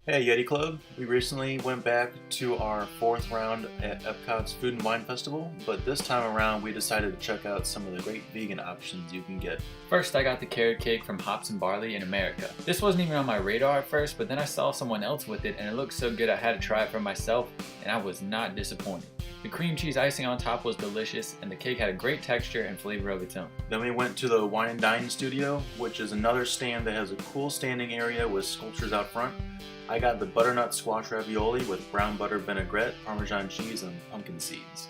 Hey Yeti Club, we recently went back to our fourth round at Epcot's Food and Wine Festival, but this time around we decided to check out some of the great vegan options you can get. First, I got the carrot cake from Hops and Barley in America. This wasn't even on my radar at first, but then I saw someone else with it and it looked so good I had to try it for myself, and I was not disappointed. The cream cheese icing on top was delicious, and the cake had a great texture and flavor of its own. Then we went to the Wine and Dine Studio, which is another stand that has a cool standing area with sculptures out front. I got the butternut squash ravioli with brown butter vinaigrette, Parmesan cheese, and pumpkin seeds.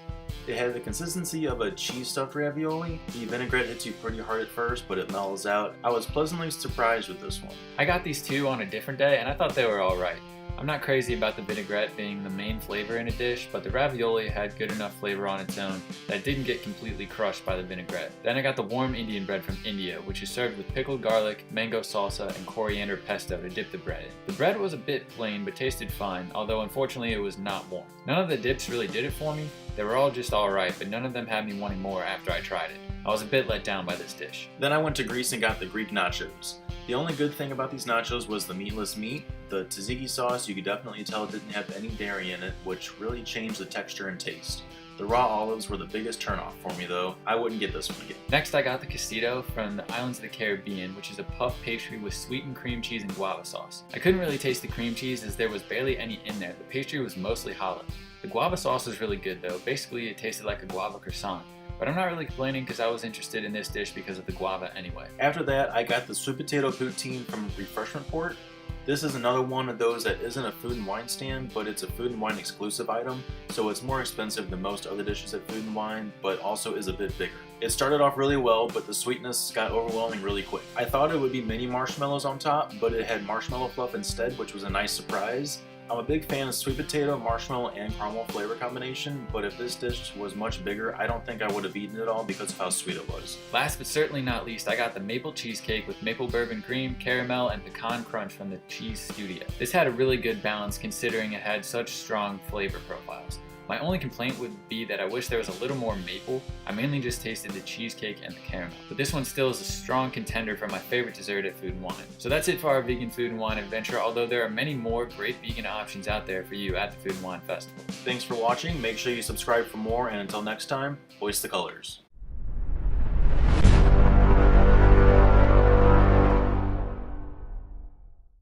It had the consistency of a cheese stuffed ravioli. The vinaigrette hits you pretty hard at first, but it mellows out. I was pleasantly surprised with this one. I got these two on a different day and I thought they were alright. I'm not crazy about the vinaigrette being the main flavor in a dish, but the ravioli had good enough flavor on its own that it didn't get completely crushed by the vinaigrette. Then I got the warm Indian bread from India, which is served with pickled garlic, mango salsa, and coriander pesto to dip the bread in. The bread was a bit plain but tasted fine, although unfortunately it was not warm. None of the dips really did it for me. They were all just alright, but none of them had me wanting more after I tried it. I was a bit let down by this dish. Then I went to Greece and got the Greek nachos. The only good thing about these nachos was the meatless meat. The tzatziki sauce, you could definitely tell, didn't have any dairy in it, which really changed the texture and taste. The raw olives were the biggest turnoff for me though. I wouldn't get this one again. Next I got the casito from the Islands of the Caribbean, which is a puff pastry with sweetened cream cheese and guava sauce. I couldn't really taste the cream cheese as there was barely any in there. The pastry was mostly hollow. The guava sauce was really good though. Basically it tasted like a guava croissant. But I'm not really complaining because I was interested in this dish because of the guava anyway. After that, I got the sweet potato poutine from Refreshment Port. This is another one of those that isn't a Food and Wine stand, but it's a Food and Wine exclusive item, so it's more expensive than most other dishes at Food and Wine, but also is a bit bigger. It started off really well, but the sweetness got overwhelming really quick. I thought it would be mini marshmallows on top, but it had marshmallow fluff instead, which was a nice surprise. I'm a big fan of sweet potato, marshmallow, and caramel flavor combination, but if this dish was much bigger, I don't think I would have eaten it all because of how sweet it was. Last but certainly not least, I got the maple cheesecake with maple bourbon cream, caramel, and pecan crunch from the Cheese Studio. This had a really good balance considering it had such strong flavor profiles. My only complaint would be that I wish there was a little more maple. I mainly just tasted the cheesecake and the caramel. But this one still is a strong contender for my favorite dessert at Food and Wine. So that's it for our vegan Food and Wine adventure, although there are many more great vegan options out there for you at the Food and Wine Festival. Thanks for watching, make sure you subscribe for more, and until next time, hoist the colors.